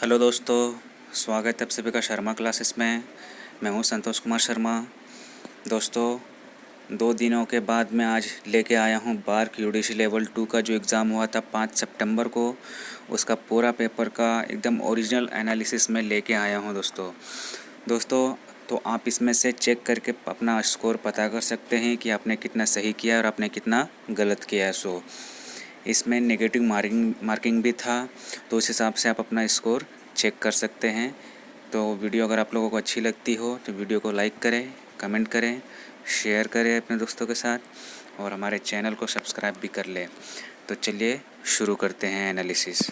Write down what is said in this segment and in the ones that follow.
Hello दोस्तों, स्वागत है आप सभी का शर्मा क्लासेस में। मैं हूं संतोष कुमार शर्मा। दोस्तों, 2 दिनों के बाद मैं आज लेके आया हूं बार्क यूडीसी लेवल 2 का जो एग्ज़ाम हुआ था 5 सितंबर को, उसका पूरा पेपर का एकदम ओरिजिनल एनालिसिस में लेके आया हूं दोस्तों। तो आप इसमें से चेक करके अपना स्कोर पता कर सकते हैं कि आपने कितना सही किया और आपने कितना गलत किया है। इसमें नेगेटिव मार्किंग भी था, तो उस हिसाब से आप अपना स्कोर चेक कर सकते हैं। तो वीडियो अगर आप लोगों को अच्छी लगती हो तो वीडियो को लाइक करें, कमेंट करें, शेयर करें अपने दोस्तों के साथ और हमारे चैनल को सब्सक्राइब भी कर लें। तो चलिए शुरू करते हैं एनालिसिस।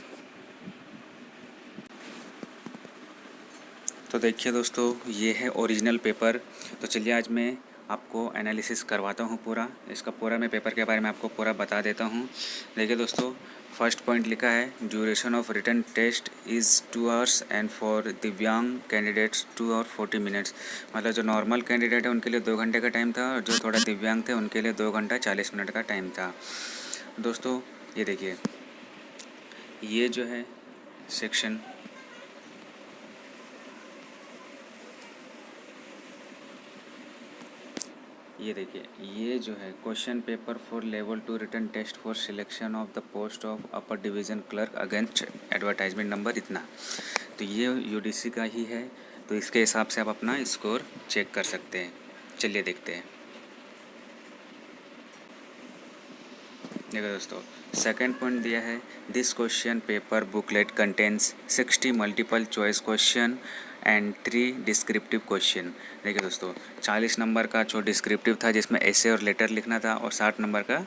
तो देखिए दोस्तों, ये है ओरिजिनल पेपर। तो चलिए आज मैं आपको एनालिसिस करवाता हूँ पूरा। इसका पूरा मैं पेपर के बारे में आपको पूरा बता देता हूँ। देखिए दोस्तों, फर्स्ट पॉइंट लिखा है duration of written test is 2 hours and for दिव्यांग कैंडिडेट्स 2 आवर 40 मिनट्स। मतलब जो नॉर्मल कैंडिडेट है उनके लिए 2 घंटे का टाइम था और जो थोड़ा दिव्यांग थे उनके लिए 2 घंटा 40 मिनट का टाइम था। दोस्तों ये देखिए, ये जो है सेक्शन, ये देखिए, ये जो है question paper for level 2 written test for selection of the post of upper division clerk against advertisement number इतना। तो ये यूडीसी का ही है, तो इसके हिसाब से आप अपना स्कोर चेक कर सकते हैं। चलिए देखते हैं। देखो दोस्तों, सेकंड पॉइंट दिया है this question paper booklet contains 60 multiple choice question and 3 descriptive question. देखिए दोस्तों, 40 नंबर का जो डिस्क्रिप्टिव था जिसमें ऐसे और लेटर लिखना था और 60 नंबर का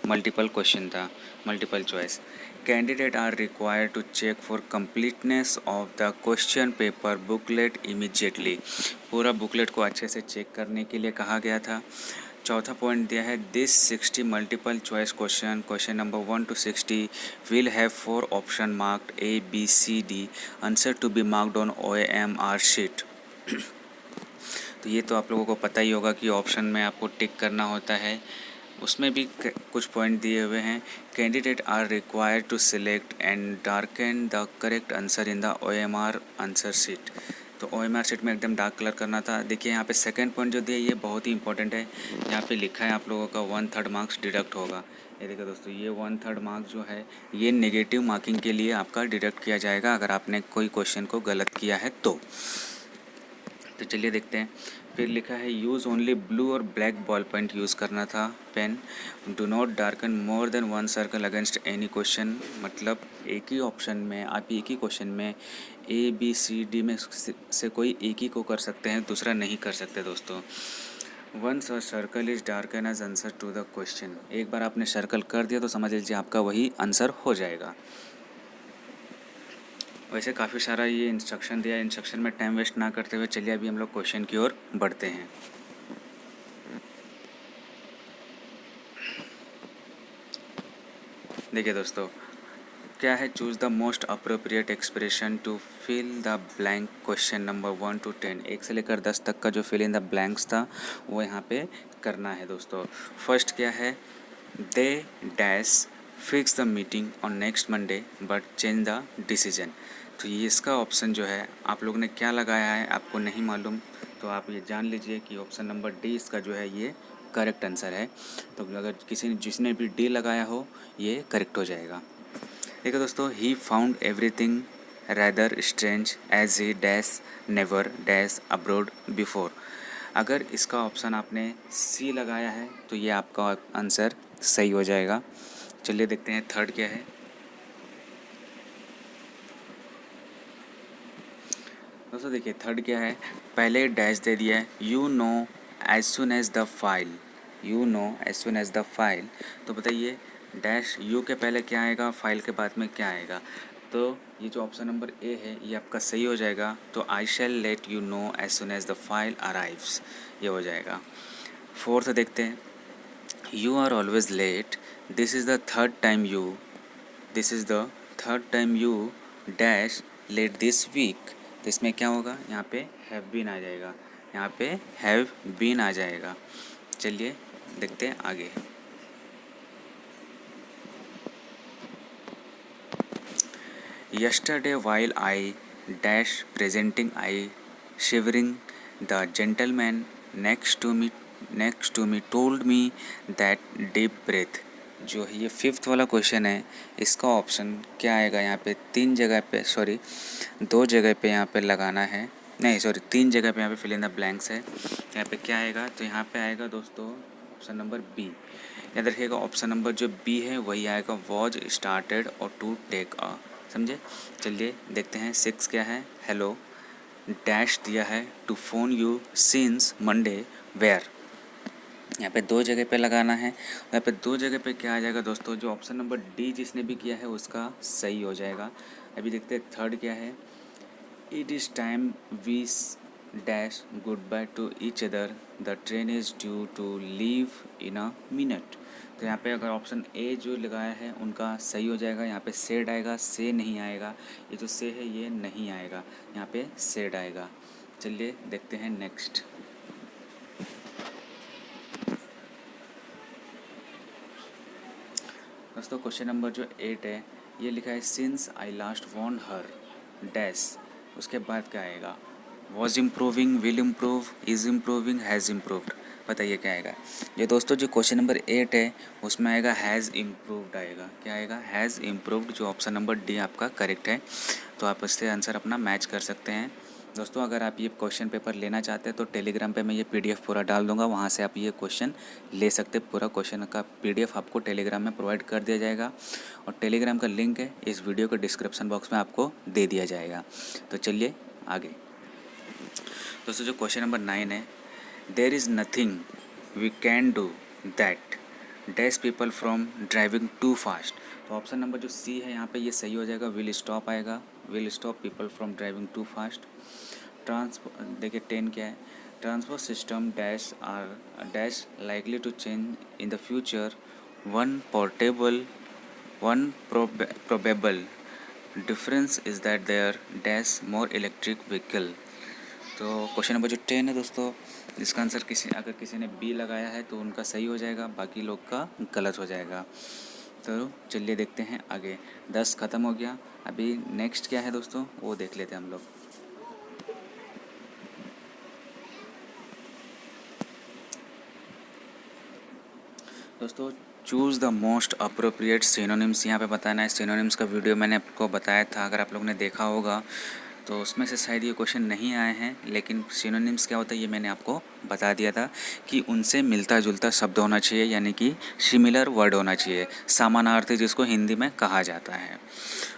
मल्टीपल क्वेश्चन था, multiple choice. Candidate are required to check for completeness of the question paper booklet immediately. पूरा बुकलेट को अच्छे से चेक करने के लिए कहा गया था। चौथा पॉइंट दिया है this 60 multiple choice question number 1 to 60 will have 4 option marked A B C D answer to be marked on OMR sheet. तो ये तो आप लोगों को पता ही होगा कि ऑप्शन में आपको टिक करना होता है। उसमें भी कुछ पॉइंट दिए हुए हैं। Candidate are required to select and darken the correct answer in the OMR answer sheet. तो OMR शीट में एकदम डार्क कलर करना था। देखिए यहाँ पे सेकंड पॉइंट जो दिया ये बहुत ही इंपॉर्टेंट है। यहाँ पे लिखा है आप लोगों का 1/3 मार्क्स डिडक्ट होगा। ये देखिए दोस्तों, ये 1/3 मार्क्स जो है ये नेगेटिव मार्किंग के लिए आपका डिडक्ट किया जाएगा अगर आपने कोई क्वेश्चन को गलत किया है तो चलिए देखते हैं। फिर लिखा है यूज़ ओनली ब्लू और ब्लैक बॉल पॉइंट यूज़ करना था pen. Do not darken more than 1 circle against any question. मतलब एक ही ऑप्शन में आप एक ही क्वेश्चन में ABCD में से कोई एक ही को कर सकते हैं, दूसरा नहीं कर सकते दोस्तों। Once a circle is darken as answer to the question. एक बार आपने सर्कल कर दिया तो समझ लीजिए आपका वही आंसर हो जाएगा। वैसे काफ़ी सारा ये इंस्ट्रक्शन दिया है। इंस्ट्रक्शन में टाइम वेस्ट ना करते हुए चलिए अभी हम लोग क्वेश्चन की ओर बढ़ते हैं। देखिए दोस्तों, क्या है choose the most appropriate expression to fill the blank question number 1 to 10। 1 से लेकर 10 तक का जो फिल इन द ब्लैंक्स था वो यहाँ पे करना है दोस्तों। फर्स्ट क्या है, they dash fix the meeting on next Monday but change the decision. तो ये इसका ऑप्शन जो है आप लोग ने क्या लगाया है आपको नहीं मालूम, तो आप ये जान लीजिए कि ऑप्शन नंबर डी इसका जो है ये करेक्ट आंसर है। तो अगर जिसने भी डी लगाया हो ये करेक्ट हो जाएगा। देखो दोस्तों, he found everything rather strange as he dash never dash abroad before. अगर इसका ऑप्शन आपने सी लगाया है तो ये आपका आंसर सही हो जाएगा। चलिए देखते हैं थर्ड क्या है। दोस्तों देखिए थर्ड क्या है, पहले डैश दे दिया है you know as soon as the file, you know as soon as the file. तो बताइए डैश यू के पहले क्या आएगा, फाइल के बाद में क्या आएगा। तो ये जो ऑप्शन नंबर ए है ये आपका सही हो जाएगा। तो I shall let you know as soon as the file arrives, ये हो जाएगा। फोर्थ देखते हैं, you are always late, this is the third time you, this is the third time you dash late this week. तो इसमें क्या होगा, यहाँ पे हैव बीन आ जाएगा, यहाँ पे हैव बीन आ जाएगा। चलिए देखते हैं आगे। Yesterday while I dash presenting I shivering the gentleman next to me told me that deep breath. जो है ये फिफ्थ वाला क्वेश्चन है, इसका ऑप्शन क्या आएगा यहाँ पे? तीन जगह पे, सॉरी दो जगह पे यहाँ पे लगाना है, नहीं सॉरी तीन जगह पे यहाँ पे फिल इन द ब्लैंक्स है। यहाँ पे क्या आएगा? तो यहाँ पे आएगा दोस्तों ऑप्शन नंबर बी। याद रखिएगा ऑप्शन नंबर जो बी है वही आएगा, वॉज स्टार्टेड और टू टेक अ। समझे? चलिए देखते हैं। सिक्स क्या है? हेलो डैश दिया है to phone you since Monday where. यहाँ पे दो जगह पे लगाना है। यहाँ पे दो जगह पे क्या आ जाएगा दोस्तों? जो ऑप्शन नंबर डी जिसने भी किया है उसका सही हो जाएगा। अभी देखते हैं थर्ड क्या है। It is time we dash goodbye to each other the train is due to leave in a minute. तो यहाँ पे अगर ऑप्शन ए जो लगाया है उनका सही हो जाएगा। यहाँ पे सेड आएगा, से नहीं आएगा। ये जो से है ये नहीं आएगा, यहाँ पे सेड आएगा। चलिए देखते हैं नेक्स्ट। दोस्तों क्वेश्चन नंबर जो 8 है ये लिखा है since I last want her dash. उसके बाद क्या आएगा? Was improving, will improve, is improving, has improved. बताइए क्या आएगा? ये दोस्तों जो क्वेश्चन नंबर 8 है उसमें आएगा हैज़ इम्प्रूव्ड आएगा। क्या आएगा? हैज़ इम्प्रूव्ड, जो ऑप्शन नंबर डी आपका करेक्ट है। तो आप इससे आंसर अपना मैच कर सकते हैं। दोस्तों अगर आप ये क्वेश्चन पेपर लेना चाहते हैं तो टेलीग्राम पे मैं ये पीडीएफ पूरा डाल दूंगा, वहाँ से आप ये क्वेश्चन ले सकते हैं। पूरा क्वेश्चन का पीडीएफ आपको टेलीग्राम में प्रोवाइड कर दिया जाएगा और टेलीग्राम का लिंक है इस वीडियो के डिस्क्रिप्शन बॉक्स में आपको दे दिया जाएगा। तो चलिए आगे। दोस्तों जो क्वेश्चन नंबर 9 है, there is nothing we can do that dash people from driving too fast. तो ऑप्शन नंबर जो सी है यहाँ पे ये सही हो जाएगा, विल स्टॉप आएगा, will stop people from driving too fast. देखिए 10 क्या है? Transport system dash are dash likely to change in the future, one portable one probable difference is that there dash more electric vehicle. तो question number जो 10 है दोस्तों, इसका answer अगर किसी ने बी लगाया है तो उनका सही हो जाएगा, बाकी लोग का गलत हो जाएगा। तो चलिए देखते हैं आगे। 10 ख़त्म हो गया। अभी नेक्स्ट क्या है दोस्तों वो देख लेते हैं हम लोग। दोस्तों choose the most appropriate synonyms यहाँ पे बताना है। सिनोनिम्स का वीडियो मैंने आपको बताया था, अगर आप लोगों ने देखा होगा तो उसमें से शायद ये क्वेश्चन नहीं आए हैं, लेकिन सिनोनिम्स क्या होता है ये मैंने आपको बता दिया था कि उनसे मिलता जुलता शब्द होना चाहिए, यानी कि सिमिलर वर्ड होना चाहिए, समानार्थी जिसको हिंदी में कहा जाता है।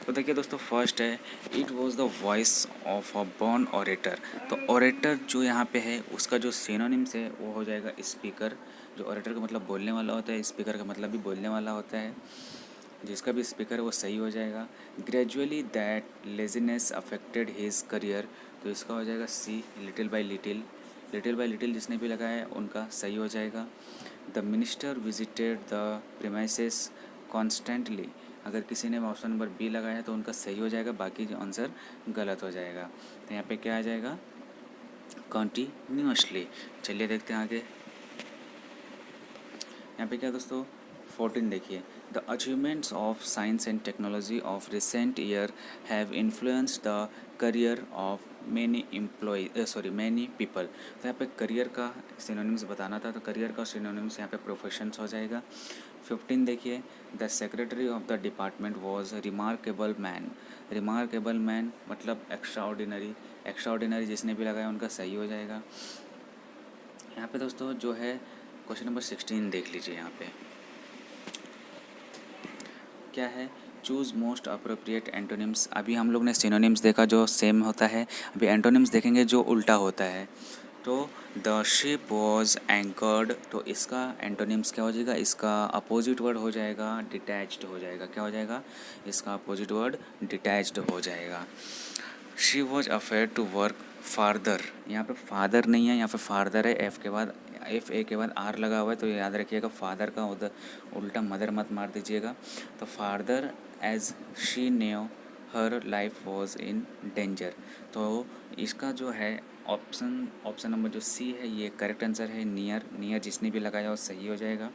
तो देखिए दोस्तों फर्स्ट है, it was the voice of a born orator. तो ऑरेटर जो यहाँ पे है उसका जो सिनोनिम्स है वो हो जाएगा स्पीकर। जो ऑरेटर का मतलब बोलने वाला होता है, स्पीकर का मतलब भी बोलने वाला होता है। जिसका भी स्पीकर है वो सही हो जाएगा। Gradually that laziness affected his career. तो इसका हो जाएगा C, little by little. Little by little जिसने भी लगाया है उनका सही हो जाएगा। The minister visited the premises constantly. अगर किसी ने ऑप्शन नंबर बी लगाया तो उनका सही हो जाएगा, बाकी जो आंसर गलत हो जाएगा। तो यहाँ पे क्या आ जाएगा? कॉन्टीन्यूअसली। चलिए देखते हैं आगे। यहाँ पे क्या दोस्तों 14 देखिए, the achievements of science and technology of recent year have influenced the career of many people. तो यहाँ पे करियर का सिनोनिम्स बताना था, तो करियर का सिनोनिम्स यहाँ पे प्रोफेशंस हो जाएगा। 15 देखिए, the secretary of the department was remarkable man. Remarkable man मतलब एक्स्ट्रा ऑर्डिनरी। एक्स्ट्रा ऑर्डिनरी जिसने भी लगाया उनका सही हो जाएगा। यहाँ पे दोस्तों जो है क्वेश्चन नंबर 16 देख लीजिए। यहाँ पे क्या है? Choose most appropriate antonyms. अभी हम लोग ने सिनोनिम्स देखा जो सेम होता है, अभी एंटोनिम्स देखेंगे जो उल्टा होता है। तो द शिप वॉज एंकर्ड, तो इसका एंटोनिम्स क्या हो जाएगा? इसका अपोजिट वर्ड हो जाएगा डिटैच्ड हो जाएगा। क्या हो जाएगा? इसका अपोजिट वर्ड डिटैच्ड हो जाएगा। She was afraid to work farther. यहाँ पे फादर नहीं है, यहाँ पे फार्दर है। एफ ए के बाद आर लगा हुआ है, तो याद रखिएगा फादर का उधर उल्टा मदर मत मार दीजिएगा। तो farther as she knew her life was in danger. तो इसका जो है ऑप्शन नंबर जो सी है ये करेक्ट आंसर है। नियर जिसने भी लगाया वो सही हो जाएगा।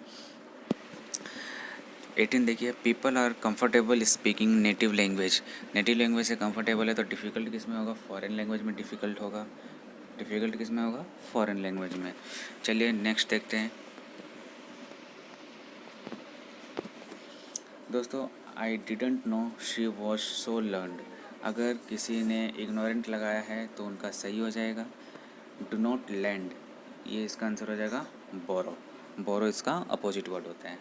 18 देखिए, people are comfortable speaking native language. Native language से कंफर्टेबल है तो डिफ़िकल्ट किस में होगा? फॉरेन लैंग्वेज में डिफ़िकल्ट होगा। डिफ़िकल्ट किस में होगा? फॉरेन लैंग्वेज में। चलिए नेक्स्ट देखते हैं दोस्तों। I didn't know she was so learned. अगर किसी ने इग्नोरेंट लगाया है तो उनका सही हो जाएगा डू नॉट लैंड, ये इसका आंसर हो जाएगा बोरो। बोरो इसका अपोजिट वर्ड होता है।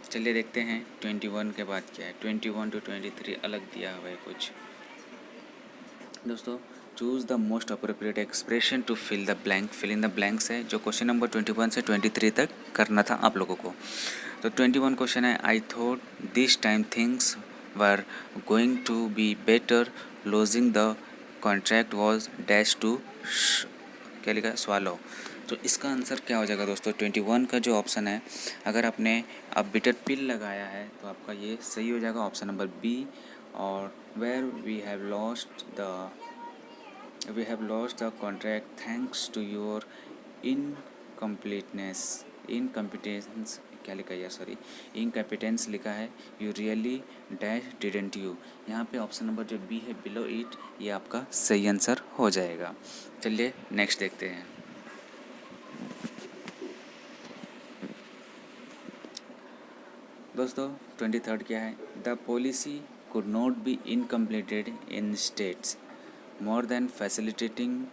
चलिए देखते हैं 21 के बाद क्या है। 21 to 23 अलग दिया हुआ है कुछ। दोस्तों, choose the most appropriate expression to fill the blank. Fill in the blanks है जो क्वेश्चन नंबर 21 से 23 तक करना था आप लोगों को। तो 21 क्वेश्चन है, I thought this time things were going to be better, losing the contract was dash to क्या लिखा है? स्वालो। तो इसका आंसर क्या हो जाएगा दोस्तों? 21 का जो ऑप्शन है, अगर आपने अब बिटर पिल लगाया है तो आपका ये सही हो जाएगा ऑप्शन नंबर बी। और where we have lost the contract thanks to your incompetence क्या लिखा है? सॉरी, इनकम्पिटेंस लिखा है। You really dash didn't you. यहाँ पे ऑप्शन नंबर जो बी है बिलो इट, ये आपका सही आंसर हो जाएगा। चलिए नेक्स्ट देखते हैं दोस्तों। 23 क्या है? The policy could not be incompleted in states more than facilitating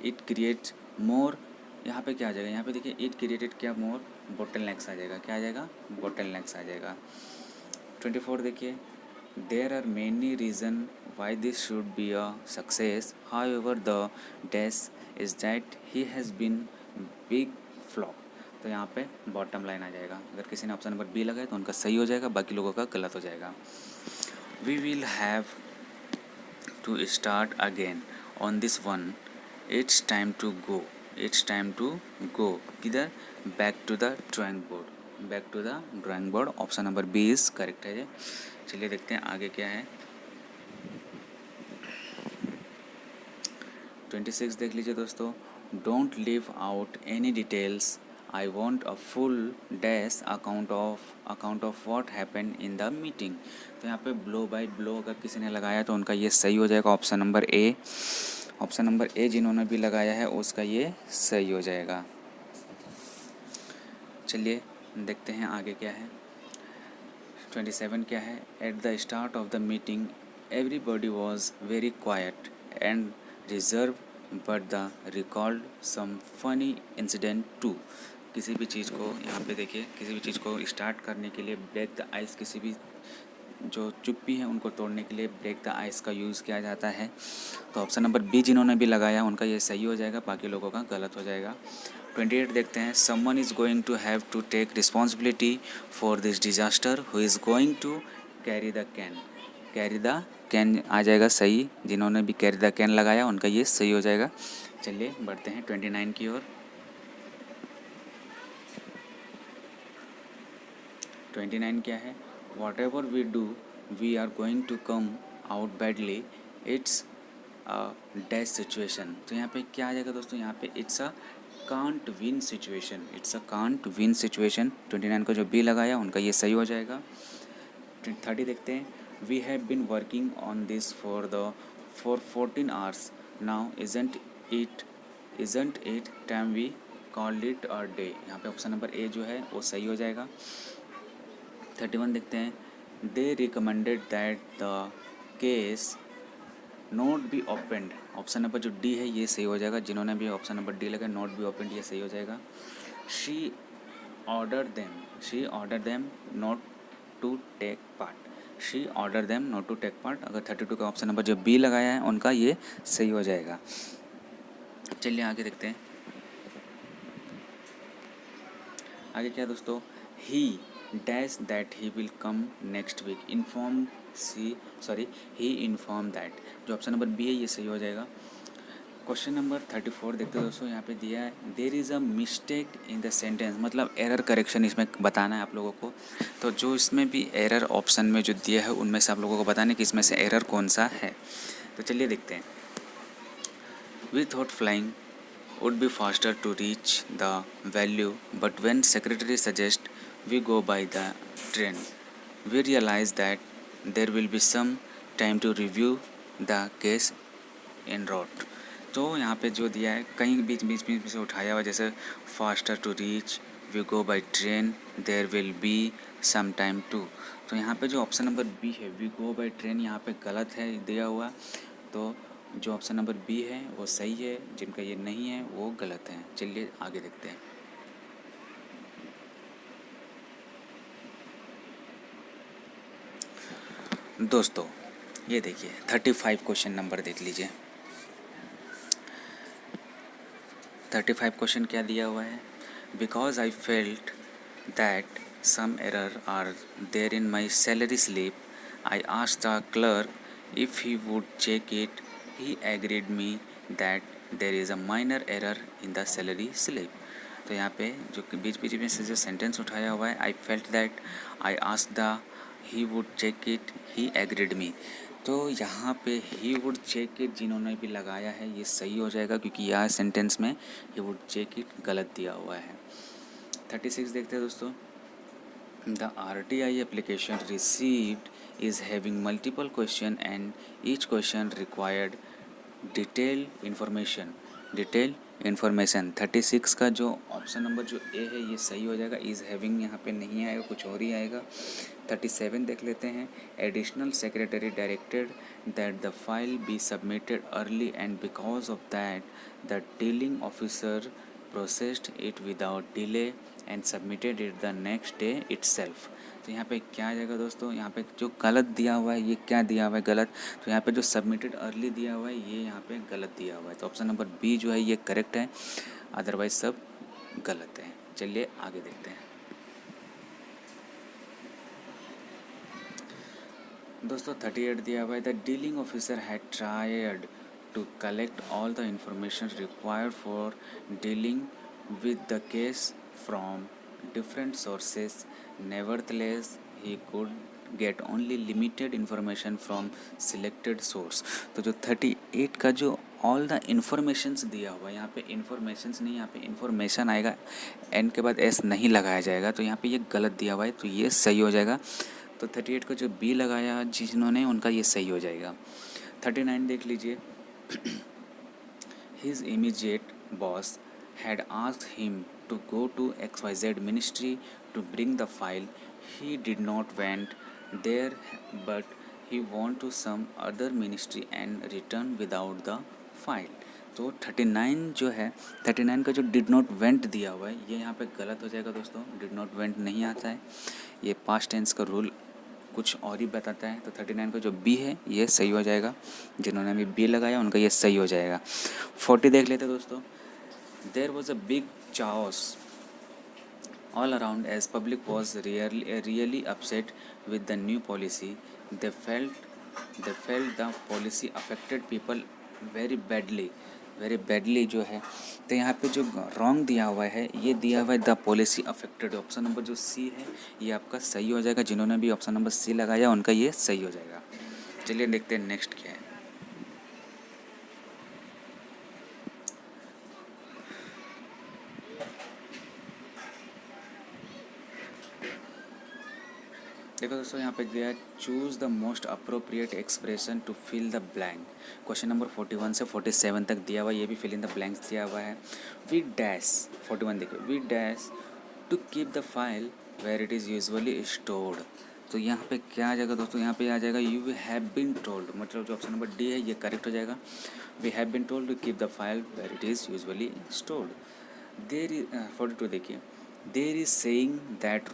it creates more. यहाँ पे क्या आ जाएगा? यहाँ पे देखिए इट क्रिएटेड क्या मोर बोटल नेक्स आ जाएगा। क्या आ जाएगा? बोटल नेक्स आ जाएगा। 24 देखिए, there are many reason why this should be a success, however the dash is that he has been big flop. तो यहाँ पे बॉटम लाइन आ जाएगा। अगर किसी ने ऑप्शन नंबर बी लगाया तो उनका सही हो जाएगा, बाकी लोगों का गलत हो जाएगा। We will have to start again on this one, it's time to go. It's time to go किधर? Back to the drawing board. Back to the drawing board, option number B is correct है। चलिए देखते हैं आगे क्या है। 26 देख लीजिए दोस्तों। Don't leave out any details, I want a full dash account of what happen in the meeting. तो यहाँ पे ब्लो बाय ब्लो अगर किसी ने लगाया तो उनका ये सही हो जाएगा ऑप्शन नंबर ए। ऑप्शन नंबर ए जिन्होंने भी लगाया है उसका ये सही हो जाएगा। चलिए देखते हैं आगे क्या है। 27 क्या है? At the start of the meeting everybody was very quite and reserve but the recalled some funny incident too. किसी भी चीज़ को यहाँ पे देखिए, किसी भी चीज़ को स्टार्ट करने के लिए ब्रेक द आइस, किसी भी जो चुप्पी है उनको तोड़ने के लिए ब्रेक द आइस का यूज़ किया जाता है। तो ऑप्शन नंबर बी जिन्होंने भी लगाया उनका ये सही हो जाएगा, बाकी लोगों का गलत हो जाएगा। 28 देखते हैं। Someone is going to have to take responsibility for this disaster who is going to carry the can. Carry the can आ जाएगा सही। जिन्होंने भी कैरी द कैन लगाया उनका ये सही हो जाएगा। चलिए बढ़ते हैं 29 की ओर। 29 क्या है? Whatever we do we are going to come out badly, it's dash situation. तो यहाँ पे क्या आ जाएगा दोस्तों? यहाँ पे it's a can't win situation. It's a can't win situation. 29 को जो बी लगाया उनका ये सही हो जाएगा। 30 देखते हैं। We have been working on this for 14 hours now, isn't it time we called it a day. यहाँ पे ऑप्शन नंबर ए जो है वो सही हो जाएगा। 31 देखते हैं। They recommended that the case not be opened. Option number जो डी है ये सही हो जाएगा। जिन्होंने भी ऑप्शन नंबर डी लगा नोट बी ओपनड ये सही हो जाएगा। She order them not to take part. She order them not to take part. अगर 32 का ऑप्शन नंबर जो बी लगाया है उनका ये सही हो जाएगा। चलिए आगे देखते हैं। आगे क्या दोस्तों? He dash that he will come next week he inform that. जो ऑप्शन नंबर बी है ये सही हो जाएगा। क्वेश्चन नंबर 34 देखते हैं दोस्तों। यहाँ पे दिया है there is a mistake in the sentence, मतलब एरर करेक्शन इसमें बताना है आप लोगों को। तो जो इसमें भी एरर ऑप्शन में जो दिया है उनमें से आप लोगों को बताना है कि इसमें से एरर कौन सा है। तो चलिए देखते हैं। We thought flying would be faster to reach the value, but when secretary suggest we go by the train, we realise that there will be some time to review the case in road. तो यहाँ पे जो दिया है कहीं बीच बीच में से उठाया हुआ, जैसे faster to reach, we go by train, there will be some time to. तो यहाँ पे जो ऑप्शन नंबर बी है, वी गो बाई ट्रेन, यहाँ पे गलत है दिया हुआ। तो जो ऑप्शन नंबर बी है वो सही है, जिनका ये नहीं है वो गलत है। चलिए आगे देखते हैं। दोस्तों ये देखिए 35 क्वेश्चन नंबर देख लीजिए। 35 क्वेश्चन क्या दिया हुआ है? Because I felt that some error are there in my salary slip, I asked the clerk if he would check it. He agreed me that there is a minor error in the salary slip. तो यहाँ पे जो बीच बीच में से जो sentence उठाया हुआ है, I felt that, I ask the, he would check it, he agreed me. तो यहाँ पे ही वुड चेक इट जिन्होंने भी लगाया है ये सही हो जाएगा, क्योंकि यह सेंटेंस में ही वुड चेक इट गलत दिया हुआ है। 36 देखते हैं दोस्तों। The RTI application received is having multiple question and each question required detailed information. 36 का जो ऑप्शन नंबर जो ए है ये सही हो जाएगा। इज़ हैविंग यहाँ पे नहीं आएगा, कुछ और ही आएगा। 37 देख लेते हैं। Additional secretary directed that the file be submitted early and because of that the dealing officer processed it without delay and submitted it the next day itself. तो यहाँ पे क्या आ जाएगा दोस्तों? यहाँ पे जो गलत दिया हुआ है ये क्या दिया हुआ है? गलत। तो यहाँ पे जो सबमिटेड अर्ली दिया हुआ है ये यहाँ पे गलत दिया हुआ है। तो ऑप्शन नंबर बी जो है ये करेक्ट है, अदरवाइज सब गलत है। चलिए आगे देखते हैं। दोस्तों 38 दिया हुआ है। The dealing officer had tried to collect all the information required for dealing with the case from different sources, nevertheless he could get only limited information from selected source. तो जो 38 का जो ऑल द इन्फॉर्मेशंस दिया हुआ है, यहाँ पे informations नहीं, यहाँ पे इन्फॉर्मेशन आएगा, एन के बाद एस नहीं लगाया जाएगा। तो यहाँ पे ये गलत दिया हुआ है, तो ये सही हो जाएगा। तो 38 को जो बी लगाया जिन्होंने, उनका ये सही हो जाएगा। 39 देख लीजिए। His immediate boss had asked him to go to XYZ ministry to bring the file. He did not went there, but he went to some other ministry and returned without the file. तो 39 जो है, 39 का जो did not went दिया हुआ है ये यहाँ पे गलत हो जाएगा दोस्तों। डिड नॉट वेंट नहीं आता है, ये पास्ट टेंस का रूल कुछ और ही बताता है। तो 39 का जो बी है ये सही हो जाएगा, जिन्होंने भी बी लगाया उनका ये सही हो जाएगा। 40 देख लेते दोस्तों। There was a big chaos all around as public was really upset with the new policy. They felt the policy affected people very badly जो है। तो यहाँ पे जो रॉन्ग दिया हुआ है ये दिया हुआ है the policy affected. Option number जो सी है ये आपका सही हो जाएगा। जिन्होंने भी ऑप्शन नंबर सी लगाया उनका ये सही हो जाएगा। चलिए देखते हैं नेक्स्ट क्या है। देखो दोस्तों यहाँ पे दिया है choose the most appropriate expression to fill the blank. Question number 41 से 47 तक दिया हुआ है, ये भी फिल इन द ब्लैंक्स दिया हुआ है। वी डैश 41 देखिए, we dash to keep the file where it is usually stored. तो यहाँ पे क्या आ जाएगा दोस्तों? यहाँ पे आ जाएगा यू हैव बीन टोल्ड, मतलब जो ऑप्शन नंबर डी है ये करेक्ट हो जाएगा। We have been told to keep the file where it is usually stored. There is 42 देखिए, there is saying that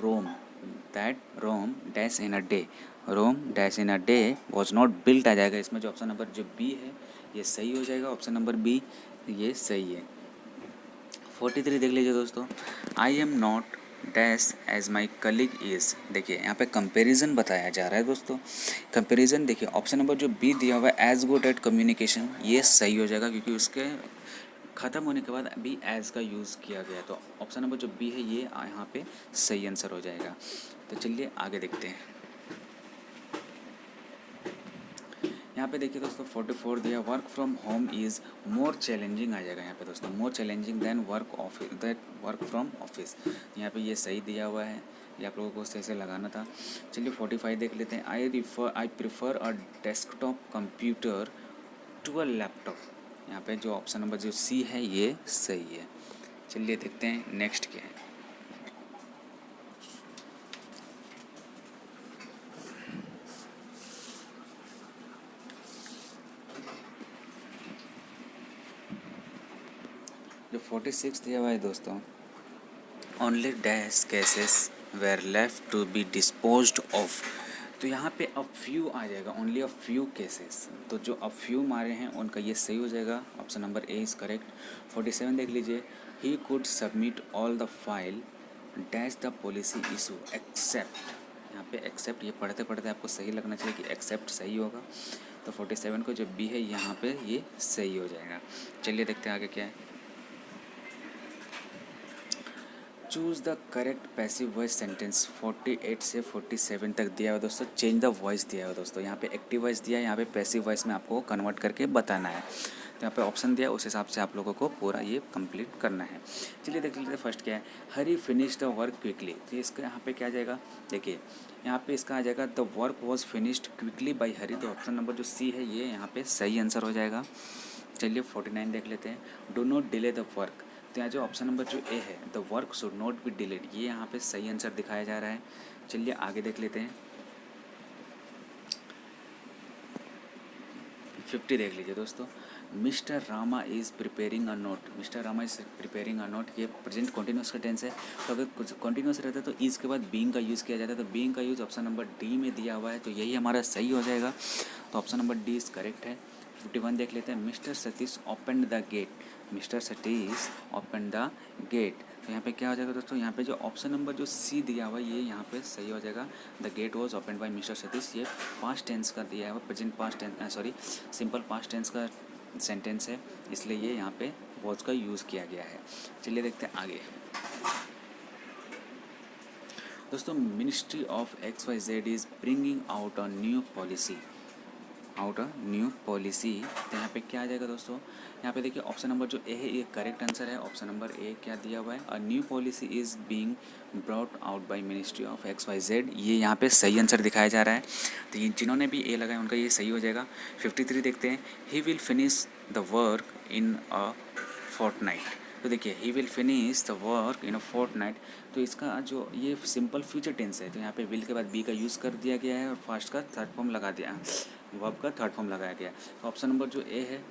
Rome dash in a day, Rome dash in a day was not built आ जाएगा। इसमें जो option number जो B है ये सही हो जाएगा। ऑप्शन नंबर बी ये सही है। 43 देख लीजिए दोस्तों। I am not dash as my colleague is. देखिए यहाँ पे कंपैरिजन बताया जा रहा है दोस्तों। कंपैरिजन देखिए ऑप्शन नंबर जो बी दिया हुआ है एज गुड एट कम्युनिकेशन, ये सही हो जाएगा क्योंकि उसके ख़त्म होने के बाद अभी एज का यूज़ किया गया। तो ऑप्शन नंबर जो बी है ये यहाँ पे सही आंसर हो जाएगा। तो चलिए आगे देखते हैं। यहाँ पे देखिए दोस्तों 44 दिया work from home is more challenging आ जाएगा यहाँ पे दोस्तों, more challenging than work from office. यहाँ पे ये सही दिया हुआ है। ये आप लोगों को सही से लगाना था। चलिए 45 देख लेते हैं। I prefer a desktop computer to a laptop. यहाँ पे जो ऑप्शन नंबर जो सी है ये सही है। चलिए देखते हैं नेक्स्ट क्या है। जो 46 दिया हुआ है दोस्तों, only dash cases were left to be disposed of. तो यहाँ पे अ फ्यू आ जाएगा, ओनली अ फ्यू केसेस। तो जो अ फ्यू मारे हैं उनका ये सही हो जाएगा, option number A is correct. 47 देख लीजिए, he could submit all the file dash the policy issue except. यहाँ पे एक्सेप्ट, ये पढ़ते पढ़ते आपको सही लगना चाहिए कि एक्सेप्ट सही होगा। तो 47 को जो बी है यहाँ पे ये सही हो जाएगा। चलिए देखते हैं आगे क्या है। Choose the correct passive voice sentence. 48 से 47 तक दिया हुआ दोस्तों। चेंज द वॉइस दिया हुआ दोस्तों। यहाँ पे एक्टिव वॉइस दिया है, यहाँ पे पैसिव वॉइस में आपको कन्वर्ट करके बताना है। तो यहाँ पे ऑप्शन दिया है, उस हिसाब से आप लोगों को पूरा ये कंप्लीट करना है। चलिए देख लीजिए फर्स्ट क्या है, हरी फिनिश द वर्क क्विकली। तो इसका यहाँ पे क्या आ जाएगा, देखिए यहाँ पे इसका आ जाएगा the work was finished quickly by hurry. तो ऑप्शन नंबर जो सी है ये यहाँ पे सही आंसर हो जाएगा। चलिए 49 देख लेते हैं, do not delay the work. तो यहाँ जो ऑप्शन नंबर जो ए है, the work should not be delayed, ये यहाँ पे सही आंसर दिखाया जा रहा है। चलिए आगे देख लेते हैं। 50 देख लीजिए दोस्तों, mister Rama is preparing a note. Mister Rama is preparing a note, ये प्रेजेंट कॉन्टिन्यूस का टेंस है। तो अगर कुछ कॉन्टिन्यूस रहता है तो इज़ के बाद बीइंग का यूज़ किया जाता है। तो बीइंग का यूज़ ऑप्शन नंबर डी में दिया हुआ है, तो यही हमारा सही हो जाएगा। तो option number D is correct है। 51 देख लेते हैं, mister Satish open the gate. Mister Satish open the gate. तो यहाँ पे क्या हो जाएगा दोस्तों, यहाँ पे जो ऑप्शन नंबर जो सी दिया हुआ है ये यहाँ पे सही हो जाएगा। The gate was open by mister Satish, ये पास्ट टेंस का दिया है, present past tense, sorry simple past tense का सेंटेंस है, इसलिए ये यहाँ पे वॉज का यूज़ किया गया है। चलिए देखते हैं आगे। दोस्तों ministry of XYZ is bringing out a new policy. तो यहाँ पे क्या आ जाएगा दोस्तों, यहाँ पे देखिए ऑप्शन नंबर जो ए है ये करेक्ट आंसर है। ऑप्शन नंबर ए क्या दिया हुआ है, a new policy is being brought out by ministry of XYZ, ये यहाँ पे सही आंसर दिखाया जा रहा है। तो ये जिन्होंने भी ए लगाया उनका ये सही हो जाएगा। 53 देखते हैं, he will finish the work in a fortnight. तो देखिए he will finish the work in a fortnight, तो इसका जो ये सिंपल फ्यूचर टेंस है, तो यहाँ पे विल के बाद बी का यूज़ कर दिया गया है और फास्ट का थर्ड फॉर्म लगा दिया, वर्ब का थर्ड फॉर्म लगाया गया। तो ऑप्शन नंबर जो ए है,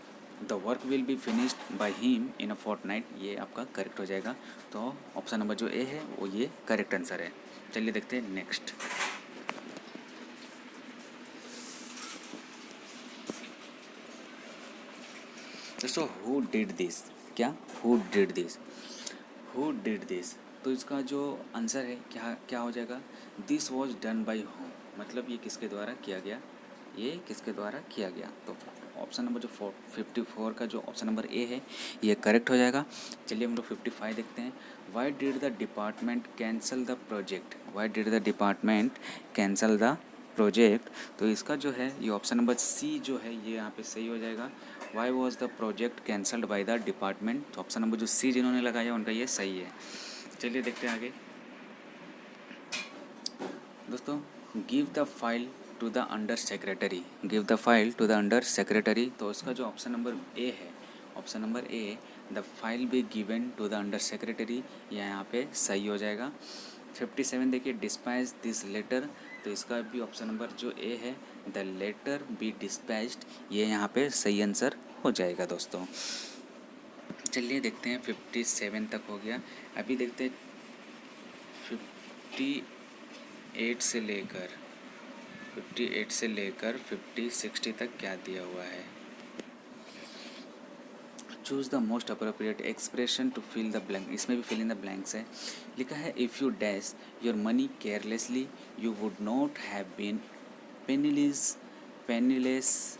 the work will be finished by him in a fortnight, ये आपका करेक्ट हो जाएगा। तो ऑप्शन नंबर जो ए है वो ये करेक्ट आंसर है। चलिए देखते हैं नेक्स्ट। दोस्तों हु डिड दिस, क्या हु डिड दिस, तो इसका जो आंसर है क्या क्या हो जाएगा, this was done by home, मतलब ये किसके द्वारा किया गया, ये किसके द्वारा किया गया। तो ऑप्शन नंबर जो 54 का जो ऑप्शन नंबर ए है ये करेक्ट हो जाएगा। चलिए हम लोग 55 देखते हैं, why did the department cancel the project. Why did the department cancel the project, तो इसका जो है ये ऑप्शन नंबर सी जो है ये यहाँ पे सही हो जाएगा। Why was the project cancelled by the department, तो ऑप्शन नंबर जो सी जिन्होंने लगाया उनका ये सही है। चलिए देखते हैं आगे। दोस्तों give the file to the under secretary, give the file to the under secretary, तो उसका जो ऑप्शन नंबर ए है, option number A, the file be given to the under secretary, यहाँ पे सही हो जाएगा। 57 देखिए, डिस्पैच दिस लेटर, तो इसका भी ऑप्शन नंबर जो ए है, द लेटर बी डिस्पैच्ड, ये यहाँ पे सही आंसर हो जाएगा दोस्तों। चलिए देखते हैं 57 तक हो गया। अभी देखते हैं 58 से लेकर 50-60 तक क्या दिया हुआ है। Choose the most appropriate expression to fill the blank, इसमें भी फिल इन द ब्लैंक्स है। लिखा है if you dash your money carelessly you would not have been penniless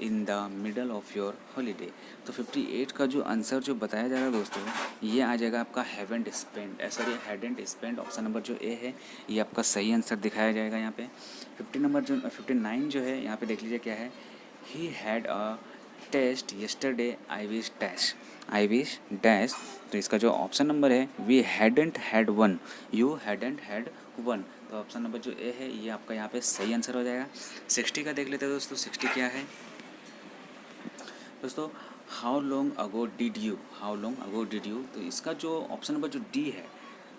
in the middle of your holiday. तो 58 का जो answer जो बताया जा रहा है दोस्तों, ये आ जाएगा आपका haven't spend, sorry hadn't spend, option number जो ए है ये आपका सही आंसर दिखाया जाएगा यहाँ पे। 59 जो है यहाँ पे देख लीजिए क्या है, he had a test yesterday I wish dash. तो इसका जो ऑप्शन नंबर है we hadn't had one, you hadn't had one. तो ऑप्शन नंबर जो ए है ये आपका यहाँ पे सही आंसर हो जाएगा। 60 का देख लेते हैं दोस्तों। 60 क्या है दोस्तों? How long ago did you. तो इसका जो ऑप्शन नंबर जो डी है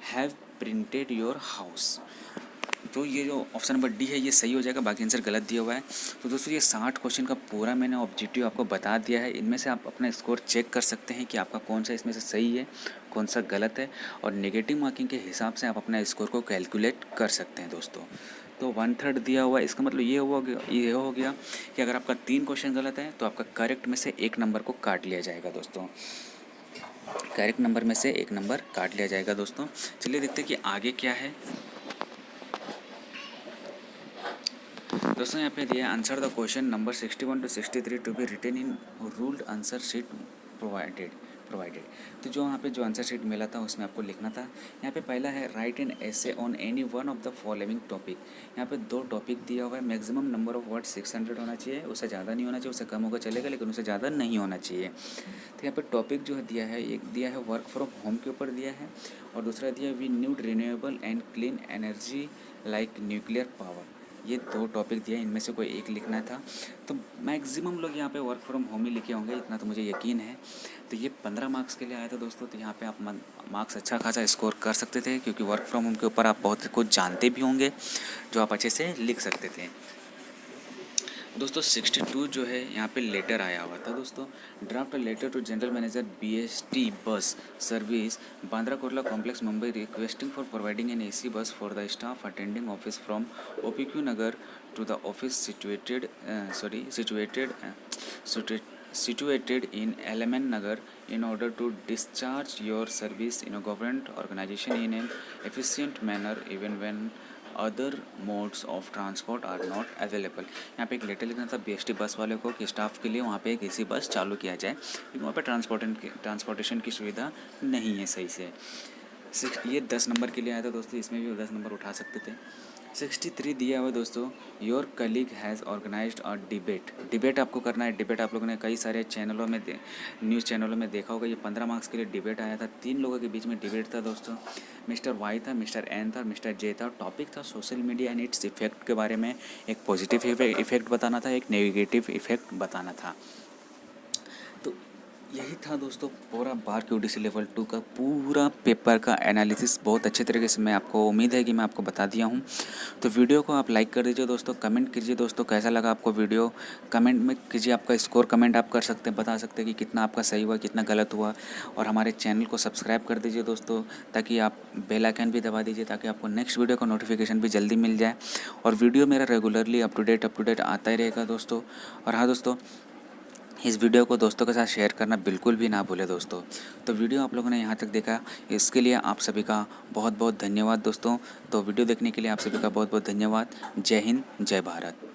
हैव प्रिंटेड योर हाउस। तो ये जो ऑप्शन नंबर डी है ये सही हो जाएगा, बाकी आंसर गलत दिया हुआ है। तो दोस्तों ये 60 क्वेश्चन का पूरा मैंने ऑब्जेक्टिव आपको बता दिया है। इनमें से आप अपना स्कोर चेक कर सकते हैं कि आपका कौन सा इसमें से सही है, कौन सा गलत है, और नेगेटिव मार्किंग के हिसाब से आप अपना स्कोर को कैलकुलेट कर सकते हैं दोस्तों। तो 1/3 दिया हुआ है, इसका मतलब ये हो गया कि अगर आपका 3 क्वेश्चन गलत है तो आपका करेक्ट में से 1 नंबर को काट लिया जाएगा दोस्तों। करेक्ट नंबर में से 1 नंबर काट लिया जाएगा दोस्तों। चलिए देखते हैं कि आगे क्या है दोस्तों। यहाँ पे दिया answer the question number 61 to 63 to be written in ruled answer sheet provided. तो जो यहाँ पे जो आंसर शीट मिला था उसमें आपको लिखना था। यहाँ पे पहला है right an essay on any one of the following topic. यहाँ पे 2 टॉपिक दिया हुआ है। मैक्सिमम नंबर ऑफ वर्ड 600 होना चाहिए, उससे ज़्यादा नहीं होना चाहिए, उससे कम होगा चलेगा लेकिन उससे ज़्यादा नहीं होना चाहिए। तो यहाँ पे टॉपिक जो है दिया है, एक दिया है वर्क फ्रॉम होम के ऊपर दिया है, और दूसरा दिया we need renewable and clean energy like nuclear power. ये 2 टॉपिक दिए, इनमें से कोई एक लिखना था। तो मैक्सिमम लोग यहाँ पे वर्क फ्रॉम होम ही लिखे होंगे, इतना तो मुझे यकीन है। तो ये 15 मार्क्स के लिए आया था दोस्तों। तो यहाँ पे आप मार्क्स अच्छा खासा स्कोर कर सकते थे, क्योंकि वर्क फ्रॉम होम के ऊपर आप बहुत कुछ जानते भी होंगे जो आप अच्छे से लिख सकते थे दोस्तों। 62 जो है यहाँ पे लेटर आया हुआ था दोस्तों। Draft letter to general manager BST bus service Bandra Kurla complex Mumbai requesting for providing an AC bus for the staff attending office from OPQ Nagar to the office situated in LMN Nagar in order to discharge your service in a government organization in an efficient manner even when other modes of transport are not available. यहाँ पे एक letter लिखना था BST बस वाले को कि staff के लिए वहाँ पे एक AC बस चालू किया जाए, क्योंकि वहाँ पे ट्रांसपोर्टेशन की सुविधा नहीं है सही से। ये 10 नंबर के लिए आया था दोस्तों, इसमें भी 10 नंबर उठा सकते थे। 63 दिया हुआ दोस्तों, your colleague has organised a debate आपको करना है। डिबेट आप लोगों ने कई सारे चैनलों में न्यूज़ चैनलों में देखा होगा। ये 15 मार्क्स के लिए डिबेट आया था। 3 लोगों के बीच में डिबेट था दोस्तों। मिस्टर वाई था, मिस्टर एन था, मिस्टर जे था। टॉपिक था social media and its effect के बारे में। एक पॉजिटिव इफेक्ट बताना था, एक नेगेटिव इफेक्ट बताना था। तो यही था दोस्तों पूरा बार QDC लेवल 2 का पूरा पेपर का एनालिसिस। बहुत अच्छे तरीके से मैं आपको उम्मीद है कि मैं आपको बता दिया हूँ। तो वीडियो को आप लाइक कर दीजिए दोस्तों, कमेंट कीजिए दोस्तों कैसा लगा आपको वीडियो, कमेंट में कीजिए। आपका स्कोर कमेंट आप कर सकते हैं, बता सकते हैं कि कितना आपका सही हुआ, कितना गलत हुआ। और हमारे चैनल को सब्सक्राइब कर दीजिए दोस्तों, ताकि आप बेल आइकन भी दबा दीजिए, ताकि आपको नेक्स्ट वीडियो का नोटिफिकेशन भी जल्दी मिल जाए। और वीडियो मेरा रेगुलरली अप टू डेट आता ही रहेगा दोस्तों। और हाँ दोस्तों, इस वीडियो को दोस्तों के साथ शेयर करना बिल्कुल भी ना भूलें दोस्तों। तो वीडियो आप लोगों ने यहाँ तक देखा, इसके लिए आप सभी का बहुत बहुत धन्यवाद दोस्तों। तो वीडियो देखने के लिए आप सभी का बहुत बहुत धन्यवाद। जय हिंद, जय भारत।